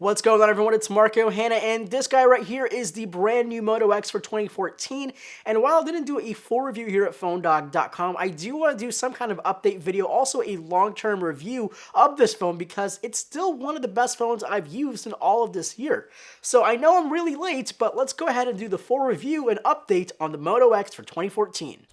What's going on, everyone? It's Marco Hanna, and this guy right here is the brand new Moto X for 2014. And while I didn't do a full review here at PhoneDog.com, I do want to do some kind of update video, also a long-term review of this phone because it's still one of the best phones I've used in all of this year. So I know I'm really late, but let's go ahead and do the full review and update on the Moto X for 2014.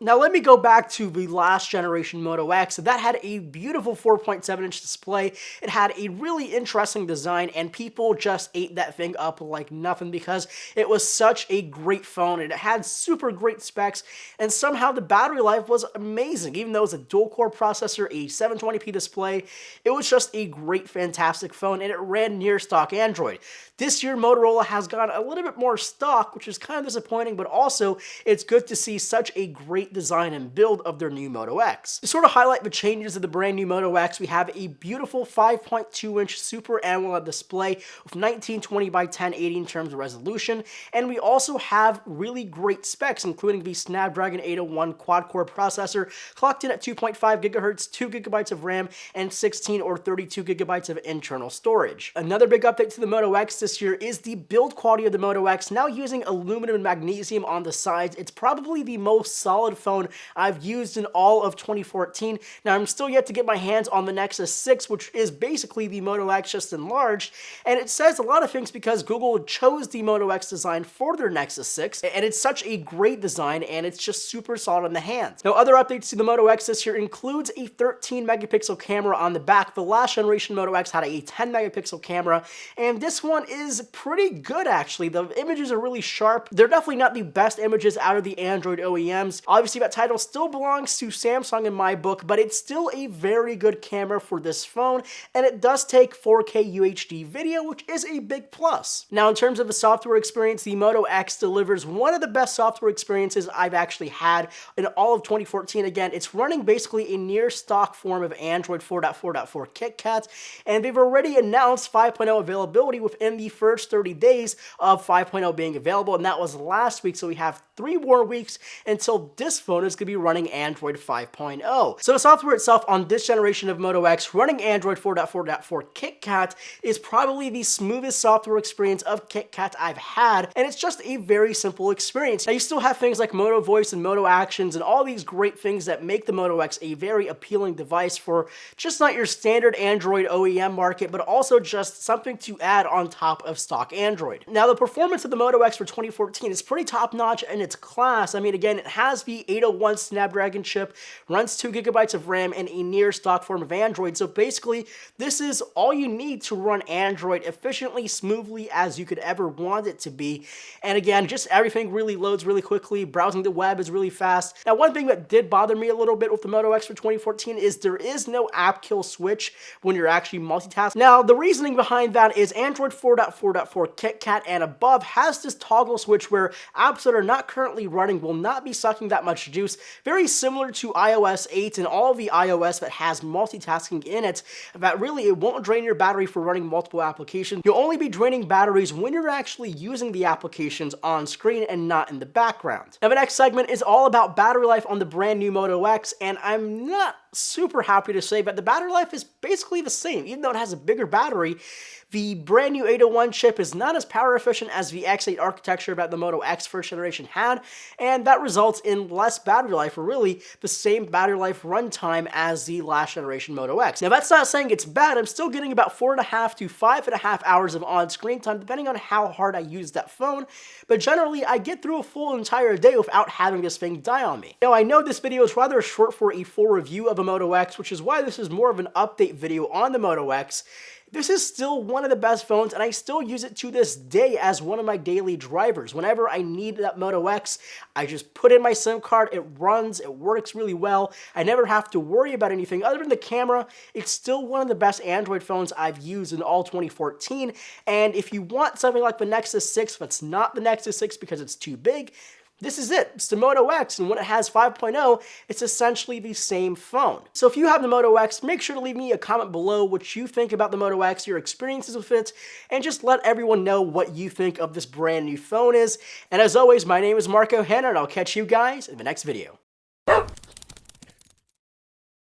Now let me go back to the last generation Moto X. That had a beautiful 4.7-inch display. It had a really interesting design, and people just ate that thing up like nothing because it was such a great phone, and it had super great specs, and somehow the battery life was amazing. Even though it was a dual-core processor, a 720p display, it was just a great, fantastic phone, and it ran near stock Android. This year, Motorola has gone a little bit more stock, which is kind of disappointing, but also it's good to see such a great design and build of their new Moto X. To sort of highlight the changes of the brand new Moto X, we have a beautiful 5.2-inch Super AMOLED display with 1920 by 1080 in terms of resolution, and we also have really great specs, including the Snapdragon 801 quad-core processor, clocked in at 2.5 GHz, 2 GB of RAM, and 16 or 32 GB of internal storage. Another big update to the Moto X this year is the build quality of the Moto X, now using aluminum and magnesium on the sides. It's probably the most solid phone I've used in all of 2014. Now, I'm still yet to get my hands on the Nexus 6, which is basically the Moto X just enlarged, and it says a lot of things because Google chose the Moto X design for their Nexus 6, and it's such a great design, and it's just super solid in the hands. Now, other updates to the Moto X this year includes a 13 megapixel camera on the back. The last generation Moto X had a 10 megapixel camera, and this one is pretty good, actually. The images are really sharp. They're definitely not the best images out of the Android OEMs. Obviously, that title still belongs to Samsung in my book, but it's still a very good camera for this phone, and it does take 4K UHD video, which is a big plus. Now, in terms of the software experience, the Moto X delivers one of the best software experiences I've actually had in all of 2014. Again, it's running basically a near stock form of Android 4.4.4 KitKat, and they've already announced 5.0 availability within the first 30 days of 5.0 being available, and that was last week, so we have 3 more weeks until this phone is going to be running Android 5.0. So the software itself on this generation of Moto X running Android 4.4.4 KitKat is probably the smoothest software experience of KitKat I've had, and it's just a very simple experience. Now, you still have things like Moto Voice and Moto Actions and all these great things that make the Moto X a very appealing device for just not your standard Android OEM market, but also just something to add on top of stock Android. Now, the performance of the Moto X for 2014 is pretty top-notch in its class. I mean, again, it has the 801 Snapdragon chip, runs 2 GB of RAM, and a near stock form of Android. So basically, this is all you need to run Android efficiently, smoothly as you could ever want it to be. And again, just everything really loads really quickly. Browsing the web is really fast. Now, one thing that did bother me a little bit with the Moto X for 2014 is there is no app kill switch when you're actually multitasking. Now, the reasoning behind that is Android 4.4.4 KitKat and above has this toggle switch where apps that are not currently running will not be sucking that much juice, very similar to iOS 8 and all of the iOS that has multitasking in it, that really it won't drain your battery for running multiple applications. You'll only be draining batteries when you're actually using the applications on screen and not in the background. Now, the next segment is all about battery life on the brand new Moto X, and I'm not super happy to say that the battery life is basically the same. Even though it has a bigger battery, the brand new 801 chip is not as power efficient as the X8 architecture that the Moto X first generation had, and that results in less battery life, or really the same battery life runtime as the last generation Moto X. Now, that's not saying it's bad. I'm still getting about 4.5 to 5.5 hours of on-screen time, depending on how hard I use that phone, but generally, I get through a full entire day without having this thing die on me. Now, I know this video is rather short for a full review of a Moto X, which is why this is more of an update video on the Moto X. This is still one of the best phones, and I still use it to this day as one of my daily drivers. Whenever I need that Moto X, I just put in my SIM card, it runs, it works really well. I never have to worry about anything. Other than the camera, it's still one of the best Android phones I've used in all 2014, and if you want something like the Nexus 6 that's not the Nexus 6 because it's too big, this is it. It's the Moto X, and when it has 5.0, it's essentially the same phone. So if you have the Moto X, make sure to leave me a comment below what you think about the Moto X, your experiences with it, and just let everyone know what you think of this brand new phone is. And as always, my name is Marco Hanna, and I'll catch you guys in the next video.